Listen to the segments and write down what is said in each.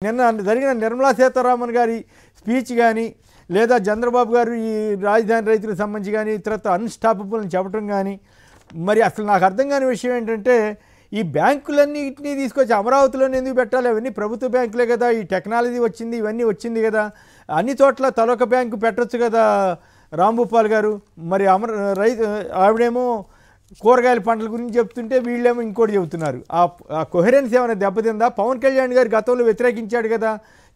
నిన్న జరిగిన నిర్మలా సీతారామన్ గారి స్పీచ్ కానీ లేదా చంద్రబాబు గారు ఈ రాజధాని రైతులకు సంబంధించి కానీ ఇతరత్ర అన్స్టాపబుల్ అని చెప్పడం కానీ మరి అసలు నాకు అర్థం కాని విషయం ఏంటంటే ఈ బ్యాంకులన్నింటినీ తీసుకొచ్చి అమరావతిలోనే ఎందుకు పెట్టాలి? అవన్నీ ప్రభుత్వ బ్యాంకులే కదా, ఈ టెక్నాలజీ వచ్చింది, ఇవన్నీ వచ్చింది కదా, అన్ని చోట్ల తలొక బ్యాంకు పెట్టొచ్చు కదా రాంభూపాల్ గారు. మరి ఆవిడేమో కూరగాయల పంటల గురించి చెప్తుంటే వీళ్ళేమో ఇంకోటి చెబుతున్నారు. ఆ కొహరెన్స్ ఏమైనా దెబ్బతిందా? పవన్ కళ్యాణ్ గారు గతంలో వ్యతిరేకించాడు కదా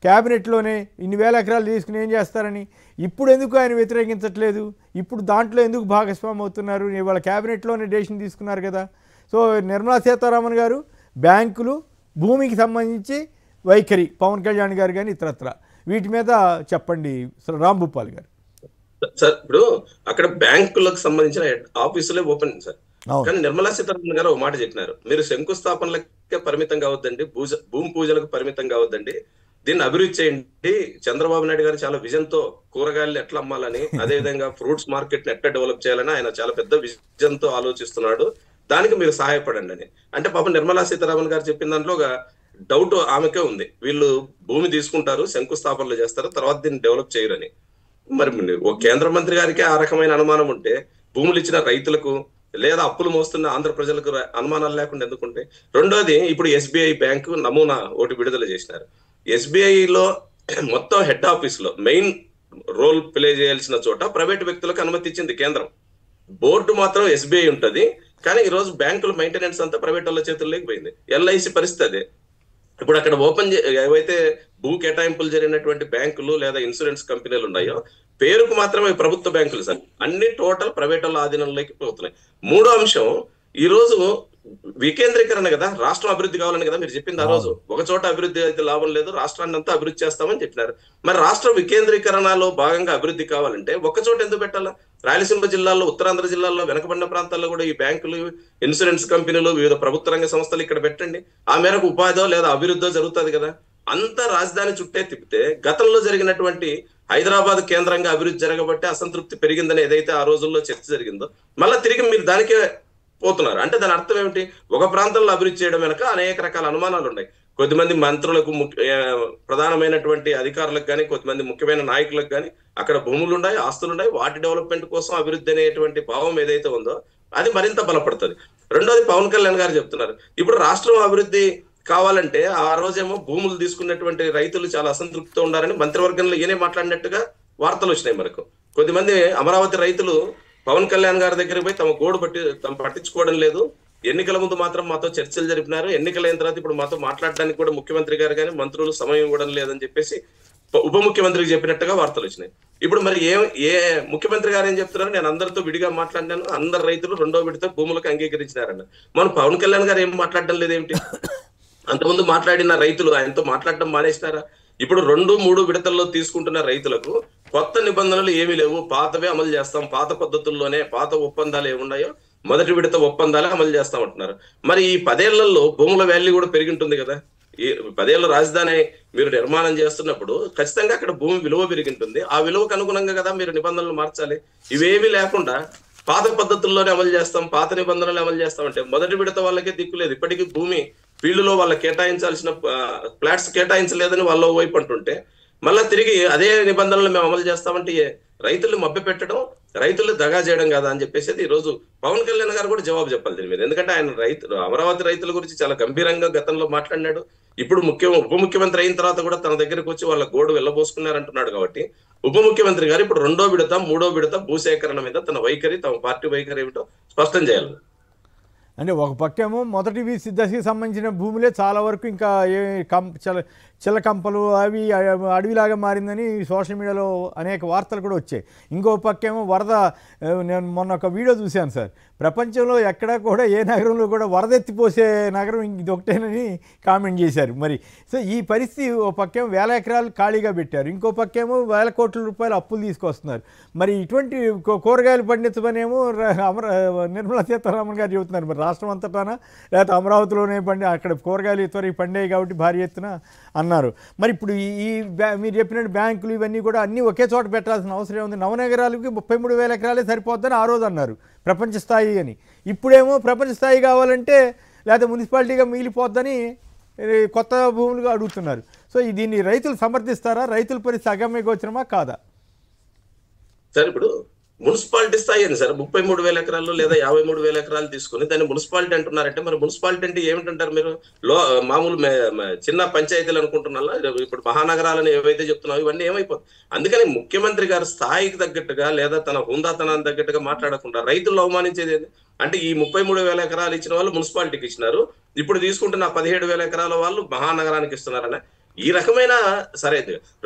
క్యాబినెట్లోనే ఇన్ని వేల ఎకరాలు తీసుకుని ఏం చేస్తారని. ఇప్పుడు ఎందుకు ఆయన వ్యతిరేకించట్లేదు? ఇప్పుడు దాంట్లో ఎందుకు భాగస్వామి అవుతున్నారు? ఇవాళ క్యాబినెట్లోనే డెసిషన్ తీసుకున్నారు కదా. సో నిర్మలా సీతారామన్ గారు బ్యాంకులు, భూమికి సంబంధించి వైఖరి పవన్ కళ్యాణ్ గారు కానీ ఇతరత్ర వీటి మీద చెప్పండి రాంభూపాల్ గారు. సార్ ఇప్పుడు అక్కడ బ్యాంకులకు సంబంధించిన ఆఫీసులే ఓపెన్ సార్, కానీ నిర్మలా సీతారామన్ గారు ఒక మాట చెప్పినారు, మీరు శంకుస్థాపనలకే పరిమితం కావద్దండి, భూమి పూజలకు పరిమితం కావద్దండి, దీన్ని అభివృద్ధి చేయండి. చంద్రబాబు నాయుడు గారు చాలా విజన్ తో కూరగాయలు ఎట్లా అమ్మాలని, అదే విధంగా ఫ్రూట్స్ మార్కెట్ ని ఎట్లా డెవలప్ చేయాలని ఆయన చాలా పెద్ద విజన్ తో ఆలోచిస్తున్నాడు, దానికి మీరు సహాయపడండి అని. అంటే పాపం నిర్మలా సీతారామన్ గారు చెప్పిన దాంట్లో ఒక డౌట్ ఆమెకే ఉంది, వీళ్ళు భూమి తీసుకుంటారు, శంకుస్థాపనలు చేస్తారు, తర్వాత దీన్ని డెవలప్ చేయరని. మరి ఓ కేంద్ర మంత్రి గారికి ఆ రకమైన అనుమానం ఉంటే భూములు ఇచ్చిన రైతులకు లేదా అప్పులు మోస్తున్న ఆంధ్ర ప్రజలకు అనుమానాలు లేకుండా ఎందుకుంటే. రెండోది, ఇప్పుడు ఎస్బీఐ బ్యాంకు నమూనా ఒకటి విడుదల చేసినారు. ఎస్బీఐలో మొత్తం హెడ్ ఆఫీస్ లో మెయిన్ రోల్ ప్లే చేయాల్సిన చోట ప్రైవేట్ వ్యక్తులకు అనుమతి ఇచ్చింది కేంద్రం. బోర్డు మాత్రం ఎస్బీఐ ఉంటది, కానీ ఈ రోజు బ్యాంకుల మెయింటెనెన్స్ అంతా ప్రైవేట్ వాళ్ళ చేతుల్లోకి పోయింది. ఎల్ఐసి పరిస్థితి అదే. ఇప్పుడు అక్కడ ఏవైతే భూ కేటాయింపులు జరిగినటువంటి బ్యాంకులు లేదా ఇన్సూరెన్స్ కంపెనీలు ఉన్నాయో పేరుకు మాత్రమే ప్రభుత్వ బ్యాంకులు సార్, అన్ని టోటల్ ప్రైవేట్ వాళ్ళ ఆధీనంలోకి పోతున్నాయి. మూడో అంశం, ఈ రోజు వికేంద్రీకరణ కదా, రాష్ట్రం అభివృద్ధి కావాలని కదా మీరు చెప్పింది. ఆ రోజు ఒక చోట అభివృద్ధి అయితే లాభం లేదు, రాష్ట్రాన్ని అంతా అభివృద్ధి చేస్తామని చెప్పినారు. మరి రాష్ట్ర వికేంద్రీకరణలో భాగంగా అభివృద్ధి కావాలంటే ఒక్క చోట ఎందుకు పెట్టాలా? రాయలసీమ జిల్లాల్లో, ఉత్తరాంధ్ర జిల్లాల్లో, వెనకబడిన ప్రాంతాల్లో కూడా ఈ బ్యాంకులు, ఇన్సూరెన్స్ కంపెనీలు, వివిధ ప్రభుత్వ రంగ సంస్థలు ఇక్కడ పెట్టండి. ఆ మేరకు ఉపాధో లేదా అభివృద్ధో జరుగుతుంది కదా. అంతా రాజధాని చుట్టే తిప్పితే గతంలో జరిగినటువంటి హైదరాబాద్ కేంద్రంగా అభివృద్ధి జరగబట్టే అసంతృప్తి పెరిగిందని ఏదైతే ఆ రోజుల్లో చర్చ జరిగిందో మళ్ళీ తిరిగి మీరు దానికే పోతున్నారు. అంటే దాని అర్థం ఏమిటి? ఒక ప్రాంతంలో అభివృద్ధి చేయడం వెనక అనేక రకాల అనుమానాలు ఉన్నాయి. కొద్దిమంది మంత్రులకు, ప్రధానమైనటువంటి అధికారులకు కానీ, కొద్దిమంది ముఖ్యమైన నాయకులకు కానీ అక్కడ భూములు ఉన్నాయి, ఆస్తులు ఉన్నాయి, వాటి డెవలప్మెంట్ కోసం అభివృద్ధి అనేటువంటి భావం ఏదైతే ఉందో అది మరింత బలపడుతుంది. రెండోది, పవన్ కళ్యాణ్ గారు చెప్తున్నారు ఇప్పుడు రాష్ట్రం అభివృద్ధి కావాలంటే ఆ రోజేమో భూములు తీసుకున్నటువంటి రైతులు చాలా అసంతృప్తితో ఉండాలని మంత్రివర్గంలో ఈయనే మాట్లాడినట్టుగా వార్తలు వచ్చినాయి మనకు. కొద్దిమంది అమరావతి రైతులు పవన్ కళ్యాణ్ గారి దగ్గరికి పోయి తమ గోడు పట్టించుకోవడం లేదు, ఎన్నికల ముందు మాత్రం మాతో చర్చలు జరిపినారు, ఎన్నికలైన తర్వాత ఇప్పుడు మాతో మాట్లాడడానికి కూడా ముఖ్యమంత్రి గారు కానీ మంత్రులు సమయం ఇవ్వడం లేదని చెప్పేసి ఉప ముఖ్యమంత్రికి చెప్పినట్టుగా వార్తలు వచ్చినాయి. ఇప్పుడు మరి ఏ ముఖ్యమంత్రి గారు ఏం చెప్తున్నారు? నేను అందరితో విడిగా మాట్లాడినాను, అందరు రైతులు రెండో విడత భూములకు అంగీకరించినారన్న. మనం పవన్ కళ్యాణ్ గారు ఏం మాట్లాడడం లేదేమిటి? అంతకుముందు మాట్లాడిన రైతులు ఆయనతో మాట్లాడడం మానేసినారా? ఇప్పుడు 2-3 విడతల్లో తీసుకుంటున్న రైతులకు కొత్త నిబంధనలు ఏమీ లేవు, పాతవే అమలు చేస్తాం, పాత పద్ధతుల్లోనే, పాత ఒప్పందాలు ఏమున్నాయో మొదటి విడత ఒప్పందాలే అమలు చేస్తాం అంటున్నారు. మరి ఈ 10 ఏళ్లలో భూముల వాల్యూ కూడా పెరిగింటుంది కదా. ఈ 10 ఏళ్ల రాజధాని మీరు నిర్మాణం చేస్తున్నప్పుడు ఖచ్చితంగా అక్కడ భూమి విలువ పెరిగింటుంది. ఆ విలువకు అనుగుణంగా కదా మీరు నిబంధనలు మార్చాలి. ఇవేమీ లేకుండా పాత పద్ధతుల్లోనే అమలు చేస్తాం, పాత నిబంధనలు అమలు చేస్తాం అంటే మొదటి విడత వాళ్ళకే దిక్కులేదు. ఇప్పటికీ భూమి ఫీల్డ్లో వాళ్ళకి కేటాయించాల్సిన ఫ్లాట్స్ కేటాయించలేదని వాళ్ళ వైపు అంటుంటే మళ్ళీ తిరిగి అదే నిబంధనలు మేము అమలు చేస్తామంటే రైతులు మభ్య పెట్టడం, రైతులు దగా చేయడం కదా అని చెప్పేసి ఈ రోజు పవన్ కళ్యాణ్ గారు కూడా జవాబు చెప్పాలి దీని మీద. ఎందుకంటే ఆయన అమరావతి రైతుల గురించి చాలా గంభీరంగా గతంలో మాట్లాడినాడు. ఇప్పుడు ఉప ముఖ్యమంత్రి అయిన తర్వాత కూడా తన దగ్గరకు వచ్చి వాళ్ళ గోడు వెళ్ళబోసుకున్నారంటున్నాడు. కాబట్టి ఉప ముఖ్యమంత్రి గారు ఇప్పుడు 2వ విడత 3వ విడత భూసేకరణ మీద తన వైఖరి, తమ పార్టీ వైఖరి ఏమిటో స్పష్టం చేయాలి. అంటే ఒక పక్కేమో మొదటి దశకి సంబంధించిన భూములే చాలా వరకు ఇంకా చిల్లకంపలు అవి అడవిలాగా మారిందని సోషల్ మీడియాలో అనేక వార్తలు కూడా వచ్చాయి. ఇంకో పక్కేమో వరద. నేను మొన్న ఒక వీడియో చూశాను సార్, ప్రపంచంలో ఎక్కడా కూడా ఏ నగరంలో కూడా వరద ఎత్తిపోసే నగరం ఇది ఒకటేనని కామెంట్ చేశారు. మరి సో ఈ పరిస్థితి ఓ పక్కేమో 1000 ఎకరాలు ఖాళీగా పెట్టారు, ఇంకో పక్కేమో 1000 కోట్ల రూపాయలు అప్పులు తీసుకొస్తున్నారు. మరి ఇటువంటి కూరగాయలు పండించమనేమో నిర్మలా సీతారామన్ గారు చెబుతున్నారు. మరి రాష్ట్రం అంతటానా లేకపోతే అమరావతిలోనే అక్కడ కూరగాయలు త్వరగా పండాయి కాబట్టి భారీ ఎత్తున అన్నారు. మరి ఇప్పుడు మీరు చెప్పినట్టు బ్యాంకులు ఇవన్నీ కూడా అన్నీ ఒకే చోట పెట్టాల్సిన అవసరం ఉంది. నవనగరాలకి 33,000 ఎకరాలే సరిపోద్దని ఆ రోజు అన్నారు ప్రపంచ స్థాయి అని. ఇప్పుడేమో ప్రపంచ స్థాయి కావాలంటే లేకపోతే మున్సిపాలిటీగా మిగిలిపోద్దని కొత్త భూములు అడుగుతున్నారు. సో దీన్ని రైతులు సమర్థిస్తారా? రైతుల పరిస్థితి అగమ్యగోచరమా కాదా? సార్ ఇప్పుడు మున్సిపాలిటీ స్థాయి అండి సార్, 33,000 ఎకరాలు లేదా 53,000 ఎకరాలు తీసుకుని దాన్ని మున్సిపాలిటీ అంటున్నారంటే మరి మున్సిపాలిటీ అంటే ఏమిటంటారు మీరు? మామూలు చిన్న పంచాయతీలు అనుకుంటున్నా, ఇప్పుడు మహానగరాలను ఏవైతే చెప్తున్నావు ఇవన్నీ ఏమైపోతుంది. అందుకని ముఖ్యమంత్రి గారు స్థాయికి తగ్గట్టుగా లేదా తన హుందాతనానికి తగ్గట్టుగా మాట్లాడకుండా రైతులు అవమానించేది అంటే ఈ 33,000 ఎకరాలు ఇచ్చిన వాళ్ళు మున్సిపాలిటీకి ఇచ్చినారు, ఇప్పుడు తీసుకుంటున్న 17,000 ఎకరాల వాళ్ళు మహానగరానికి ఇస్తున్నారనే ఈ రకమైన సరే.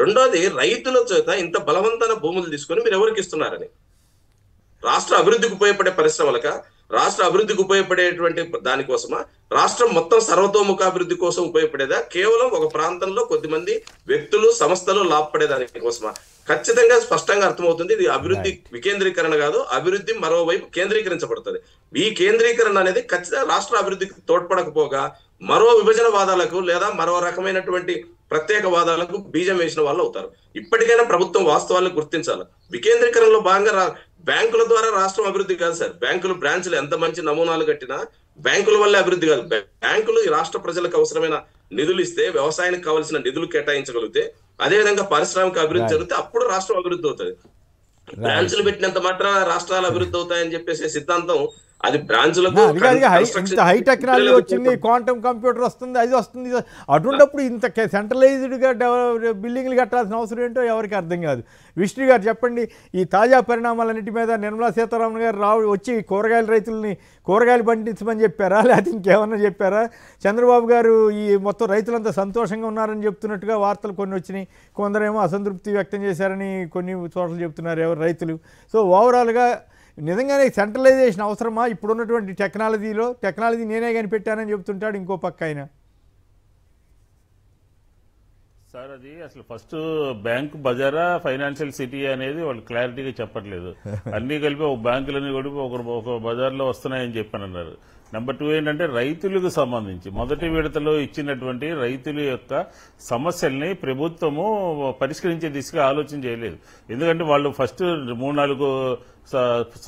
రెండోది, రైతుల చేత ఇంత బలవంతమైన భూములు తీసుకొని మీరు ఎవరికి ఇస్తున్నారని, రాష్ట్ర అభివృద్ధికి ఉపయోగపడే పరిశ్రమలక, రాష్ట్ర అభివృద్ధికి ఉపయోగపడేటువంటి దానికోసమా, రాష్ట్రం మొత్తం సర్వతోముఖాభివృద్ధి కోసం ఉపయోగపడేదా, కేవలం ఒక ప్రాంతంలో కొద్దిమంది వ్యక్తులు సంస్థలు లాభపడే దానికోసమా? ఖచ్చితంగా స్పష్టంగా అర్థమవుతుంది ఇది అభివృద్ధి వికేంద్రీకరణ కాదు, అభివృద్ధి మరోవైపు కేంద్రీకరించబడుతుంది. ఈ కేంద్రీకరణ అనేది ఖచ్చితంగా రాష్ట్ర అభివృద్ధికి తోడ్పడకపోగా మరో విభజన వాదాలకు లేదా మరో రకమైనటువంటి ప్రత్యేక వాదాలకు బీజం వేసిన వాళ్ళు అవుతారు. ఇప్పటికైనా ప్రభుత్వం వాస్తవాలను గుర్తించాలి. వికేంద్రీకరణలో భాగంగా బ్యాంకుల ద్వారా రాష్ట్రం అభివృద్ధి కాదు సార్. బ్యాంకులు బ్రాంచ్లు ఎంత మంచి నమూనాలు కట్టినా బ్యాంకుల వల్లే అభివృద్ధి కాదు. బ్యాంకులు ఈ రాష్ట్ర ప్రజలకు అవసరమైన నిధులు ఇస్తే, వ్యవసాయానికి కావాల్సిన నిధులు కేటాయించగలిగితే, అదేవిధంగా పారిశ్రామిక అభివృద్ధి జరిగితే అప్పుడు రాష్ట్రం అభివృద్ధి అవుతుంది. బ్రాంచ్లు పెట్టినంత మాత్రం రాష్ట్రాలు అభివృద్ధి అవుతాయని చెప్పేసి సిద్ధాంతం అది బ్రాంచ్లకు హై టెక్నాలజీ వచ్చింది, క్వాంటమ్ కంప్యూటర్ వస్తుంది, అది వస్తుంది. అటువంటిప్పుడు ఇంత సెంట్రలైజ్డ్గా బిల్డింగ్లు కట్టాల్సిన అవసరం ఏంటో ఎవరికి అర్థం కాదు. విష్ణు గారు చెప్పండి, ఈ తాజా పరిణామాలన్నిటి మీద నిర్మలా సీతారామన్ గారు వచ్చి కూరగాయల రైతుల్ని కూరగాయలు పండించమని చెప్పారా, లేకపోతే ఇంకేమన్నా చెప్పారా? చంద్రబాబు గారు ఈ మొత్తం రైతులంతా సంతోషంగా ఉన్నారని చెప్తున్నట్టుగా వార్తలు కొన్ని వచ్చినాయి. కొందరేమో అసంతృప్తి వ్యక్తం చేశారని కొన్ని చోట్ల చెప్తున్నారు ఎవరు రైతులు. సో ఓవరాల్గా నిజంగానే సెంట్రలైజేషన్ అవసరమా ఇప్పుడున్నటువంటి టెక్నాలజీ నేనే కనిపెట్టానని చెప్తుంటాడు ఇంకో పక్క ఆయన. సార్ అది అసలు ఫస్ట్ బ్యాంక్ బజారా ఫైనాన్షియల్ సిటీ అనేది వాళ్ళు క్లారిటీగా చెప్పట్లేదు. అన్ని కలిపి ఒక బ్యాంకులన్నీ కూడా ఒక బజార్లో వస్తున్నాయని చెప్పానన్నారు. నెంబర్ 2 ఏంటంటే రైతులకు సంబంధించి మొదటి విడతలో ఇచ్చినటువంటి రైతుల యొక్క సమస్యల్ని ప్రభుత్వము పరిష్కరించే దిశగా ఆలోచన చేయలేదు. ఎందుకంటే వాళ్ళు ఫస్ట్ 3-4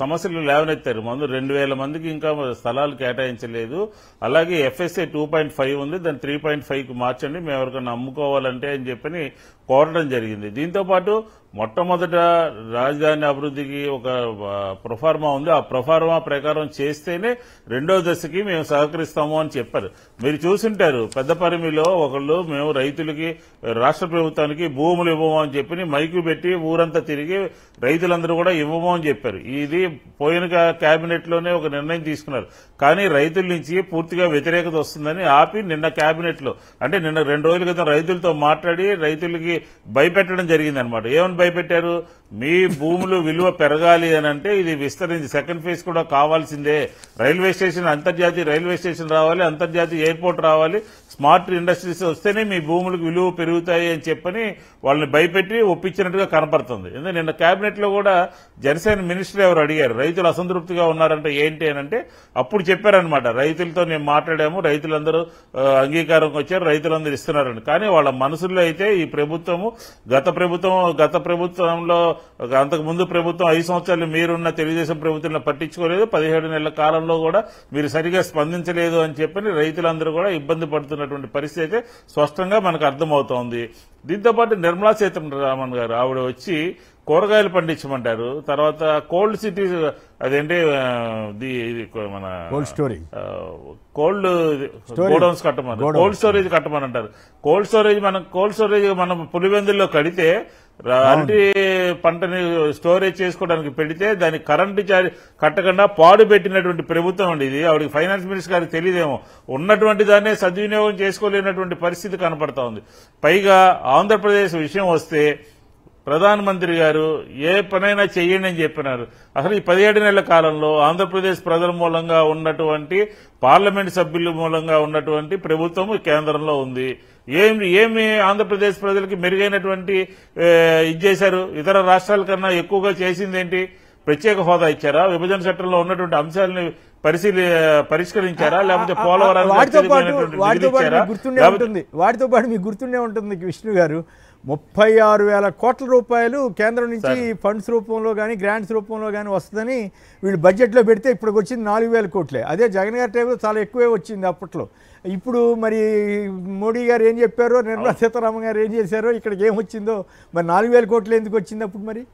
సమస్యలు లేవనెత్తారు. 2,000 మందికి ఇంకా స్థలాలు కేటాయించలేదు. అలాగే FSA 2.5 ఉంది, దాన్ని 3.5కు మార్చండి, మేము ఎవరికైనా అమ్ముకోవాలంటే అని చెప్పని కోరడం జరిగింది. దీంతో పాటు మొట్టమొదట రాజధాని అభివృద్ధికి ఒక ప్రొఫార్మా ఉంది, ఆ ప్రొఫార్మా ప్రకారం చేస్తేనే రెండో దశకి మేము సహకరిస్తాము అని చెప్పారు. మీరు చూసింటారు పెద్దపరిమిలో ఒకళ్ళు మేము రైతులకి రాష్ట్ర ప్రభుత్వానికి భూములు ఇవ్వము అని చెప్పి మైకు పెట్టి ఊరంతా తిరిగి రైతులందరూ కూడా ఇవ్వము అని చెప్పారు. ఇది పోయిన కేబినెట్ లోనే ఒక నిర్ణయం తీసుకున్నారు. కానీ రైతుల నుంచి పూర్తిగా వ్యతిరేకత వస్తుందని ఆపి నిన్న కేబినెట్ లో, అంటే నిన్న 2 రోజుల క్రితం రైతులతో మాట్లాడి రైతులకి భయపెట్టడం జరిగింది అనమాట. ఏమని భయపెట్టారు? మీ భూములు విలువ పెరగాలి అని అంటే ఇది విస్తరించి సెకండ్ ఫేజ్ కూడా కావాల్సిందే, రైల్వే స్టేషన్ అంతర్జాతీయ రైల్వే స్టేషన్ రావాలి, అంతర్జాతీయ ఎయిర్పోర్ట్ రావాలి, స్మార్ట్ ఇండస్ట్రీస్ వస్తేనే మీ భూములకు విలువ పెరుగుతాయి అని చెప్పని వాళ్ళని భయపెట్టి ఒప్పించినట్టుగా కనపడుతుంది. ఎందుకంటే నిన్న కేబినెట్ లో కూడా జనసేన మినిస్టర్ ఎవరు అడిగారు రైతులు అసంతృప్తిగా ఉన్నారంటే ఏంటి అని అంటే అప్పుడు చెప్పారనమాట, రైతులతో నేను మాట్లాడాము, రైతులందరూ అంగీకారం వచ్చారు, రైతులందరూ ఇస్తున్నారని. కానీ వాళ్ళ మనసుల్లో అయితే ఈ ప్రభుత్వము గత ప్రభుత్వంలో అంతకు ముందు ప్రభుత్వం 5 సంవత్సరాలు మీరున్న తెలుగుదేశం ప్రభుత్వంలో పట్టించుకోలేదు, 17 నెలల కాలంలో కూడా మీరు సరిగా స్పందించలేదు అని చెప్పని రైతులందరూ కూడా ఇబ్బంది పడుతున్నటువంటి పరిస్థితి అయితే స్పష్టంగా మనకు అర్థమవుతోంది. దీంతో పాటు నిర్మలా సీతారామన్ గారు ఆవిడ వచ్చి కూరగాయలు పండించమంటారు, తర్వాత కోల్డ్ సిటీ అదేంటి మన కోల్డ్ గోడౌన్స్ కట్టమని, కోల్డ్ స్టోరేజ్ కట్టమని అంటారు. కోల్డ్ స్టోరేజ్ మనం పులివెందుల్లో కడితే అరటి పంటని స్టోరేజ్ చేసుకోవడానికి పెడితే దానికి కరెంటు చార్జ్ కట్టకుండా పాడు పెట్టినటువంటి ప్రభుత్వం అండి ఇది. ఆవిడకి ఫైనాన్స్ మినిస్టర్ గారికి తెలియదేమో, ఉన్నటువంటి దాన్నే సద్వినియోగం చేసుకోలేనటువంటి పరిస్థితి కనపడతా ఉంది. పైగా ఆంధ్రప్రదేశ్ విషయం వస్తే ప్రధానమంత్రి గారు ఏ పనైనా చెయ్యండి అని చెప్పినారు. అసలు ఈ 17 నెలల కాలంలో ఆంధ్రప్రదేశ్ ప్రజల మూలంగా ఉన్నటువంటి పార్లమెంట్ సభ్యుల మూలంగా ఉన్నటువంటి ప్రభుత్వం కేంద్రంలో ఉంది. ఏమి ఆంధ్రప్రదేశ్ ప్రజలకి మెరుగైనటువంటి ఇది చేశారు? ఇతర రాష్ట్రాల కన్నా ఎక్కువగా చేసిందేంటి? ప్రత్యేక హోదా ఇచ్చారా? విభజన చట్టంలో ఉన్నటువంటి అంశాలని పరిష్కరించారా? లేకపోతే పోలవరాన్ని వాటితో పాటు మీకు గుర్తుండే ఉంటుంది విష్ణు గారు, 36,000 కోట్ల రూపాయలు కేంద్రం నుంచి ఫండ్స్ రూపంలో కానీ గ్రాంట్స్ రూపంలో కానీ వస్తుందని వీళ్ళు బడ్జెట్లో పెడితే ఇప్పుడు వచ్చింది 4,000 కోట్లే. అదే జగన్ గారి టైంలో చాలా ఎక్కువే వచ్చింది అప్పట్లో. ఇప్పుడు మరి మోడీ గారు ఏం చెప్పారో, నిర్మలా సీతారామన్ గారు ఏం చేశారో, ఇక్కడికి ఏం వచ్చిందో, మరి 4,000 కోట్లు ఎందుకు వచ్చింది అప్పుడు? మరి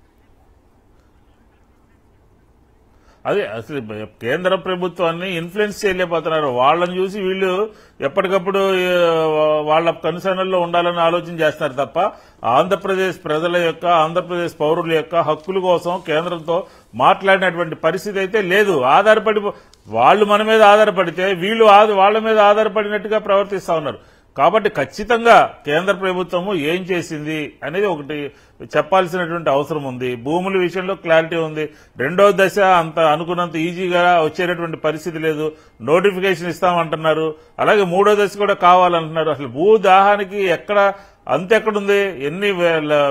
అదే అసలు కేంద్ర ప్రభుత్వాన్ని ఇన్ఫ్లుయెన్స్ చేయలేకపోతున్నారు. వాళ్ళని చూసి వీళ్ళు ఎప్పటికప్పుడు వాళ్ళ కన్సర్న్లో ఉండాలని ఆలోచన చేస్తారు తప్ప ఆంధ్రప్రదేశ్ ప్రజల యొక్క, ఆంధ్రప్రదేశ్ పౌరుల యొక్క హక్కుల కోసం కేంద్రంతో మాట్లాడినటువంటి పరిస్థితి అయితే లేదు. వాళ్ళు మన మీద ఆధారపడితే వీళ్ళు వాళ్ళ మీద ఆధారపడినట్టుగా ప్రవర్తిస్తా ఉన్నారు. కాబట్టి ఖచ్చితంగా కేంద్ర ప్రభుత్వము ఏం చేసింది అనేది ఒకటి చెప్పాల్సినటువంటి అవసరం ఉంది. భూముల విషయంలో క్లారిటీ ఉంది. రెండో దశ అంత అనుకున్నంత ఈజీగా వచ్చేటటువంటి పరిస్థితి లేదు. నోటిఫికేషన్ ఇస్తామంటున్నారు. అలాగే మూడో దశ కూడా కావాలంటున్నారు. అసలు భూదాహానికి ఎక్కడ అంతెక్కడుంది? ఎన్ని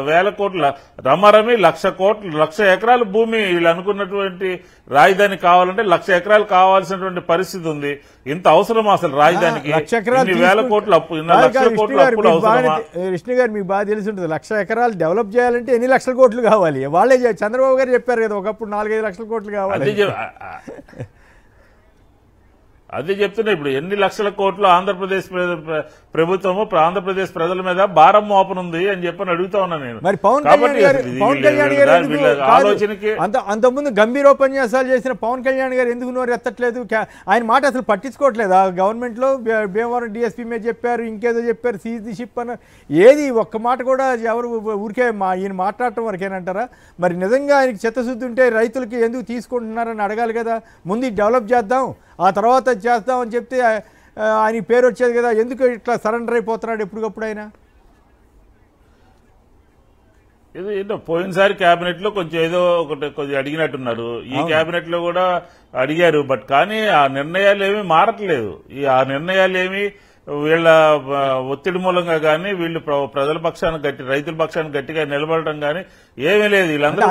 వేల కోట్ల రమరమి 1,00,000 ఎకరాల భూమి వీళ్ళు అనుకున్నటువంటి రాజధాని కావాలంటే 1,00,000 ఎకరాలు కావాల్సినటువంటి పరిస్థితి ఉంది. ఇంత అవసరం అసలు రాజధానికి? 1,00,000 వేల కోట్ల అప్పు, 1,00,000 కోట్ల అప్పులు అవసరమా? విష్ణు గారు మీకు బాగా తెలిసి ఉంటుంది, 1,00,000 ఎకరాలు డెవలప్ చేయాలంటే ఎన్ని లక్షల కోట్లు కావాలి? వాళ్ళే చంద్రబాబు గారు చెప్పారు కదా, ఒకప్పుడు 4-5 లక్షల కోట్లు కావాలి. అదే చెప్తున్నా. ఇప్పుడు ఎన్ని లక్షల కోట్లు ఆంధ్రప్రదేశ్ ప్రభుత్వము ఆంధ్రప్రదేశ్ ప్రజల మీద భారం మోపనుంది అని చెప్పని అడుగుతా ఉన్నా నేను. మరి పవన్ కళ్యాణ్ గారు ఆలోచనకి అంతకుముందు గంభీరోపన్యాసాలు చేసిన పవన్ కళ్యాణ్ గారు ఎందుకు నోరు ఎత్తట్లేదు? ఆయన మాట అసలు పట్టించుకోవట్లేదా? గవర్నమెంట్ లో భీమవరం డిఎస్పీ మీద చెప్పారు, ఇంకేదో చెప్పారు, సీజ్ ది షిప్ అన్నారు. ఏది ఒక్క మాట కూడా ఎవరు ఊరికే ఈయన మాట్లాడటం వరకేనంటారా? మరి నిజంగా ఆయనకి చిత్తశుద్ధి ఉంటే రైతులకి ఎందుకు తీసుకుంటున్నారని అడగాలి కదా. ముందు డెవలప్ చేద్దాం, ఆ తర్వాత చేద్దామని చెప్తే ఆయన పేరు వచ్చేది కదా. ఎందుకు ఇట్లా సరెండర్ అయిపోతున్నాడు ఎప్పటికప్పుడు ఆయన? ఏంటో పోయినసారి కేబినెట్ లో కొంచెం ఏదో ఒకటి కొద్దిగా అడిగినట్టున్నారు. ఈ కేబినెట్ లో కూడా అడిగారు. బట్ కానీ ఆ నిర్ణయాలు ఏమీ మారట్లేదు. ఆ నిర్ణయాలు ఏమి వీళ్ళ ఒత్తిడి మూలంగా గానీ, వీళ్ళు ప్రజల పక్షాన్ని రైతుల పక్షాన్ని గట్టిగా నిలబడటం గానీ ఏమీ లేదు. వీళ్ళందరూ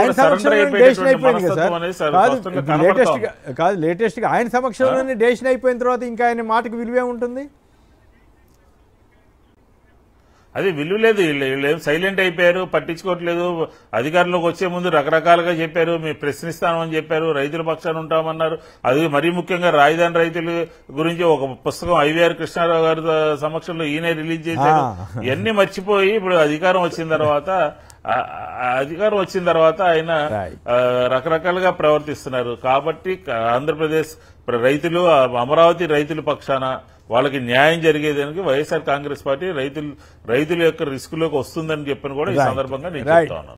కాదు, లేటెస్ట్ గా ఆయన సమక్షంలోనే డెసిషన్ అయిపోయిన తర్వాత ఇంకా ఆయన మాటకు విలువే ఉంటుంది. అది విలువ లేదు. వీళ్ళు ఏం సైలెంట్ అయిపోయారు, పట్టించుకోవట్లేదు. అధికారంలోకి వచ్చే ముందు రకరకాలుగా చెప్పారు, మేము ప్రశ్నిస్తామని చెప్పారు, రైతుల పక్షాన ఉంటామన్నారు. అది మరీ ముఖ్యంగా రాజధాని రైతుల గురించి ఒక పుస్తకం ఐవీఆర్ కృష్ణారావు గారి సమక్షంలో ఈయన రిలీజ్ చేశారు. ఇవన్నీ మర్చిపోయి ఇప్పుడు అధికారం వచ్చిన తర్వాత ఆయన రకరకాలుగా ప్రవర్తిస్తున్నారు. కాబట్టి ఆంధ్రప్రదేశ్ రైతులు, అమరావతి రైతుల పక్షాన వాళ్ళకి న్యాయం జరిగేదానికి వైఎస్ఆర్ కాంగ్రెస్ పార్టీ రైతుల యొక్క రిస్క్ లోకి వస్తుందని చెప్పని కూడా ఈ సందర్భంగా నేను చెప్తా ఉన్నాను.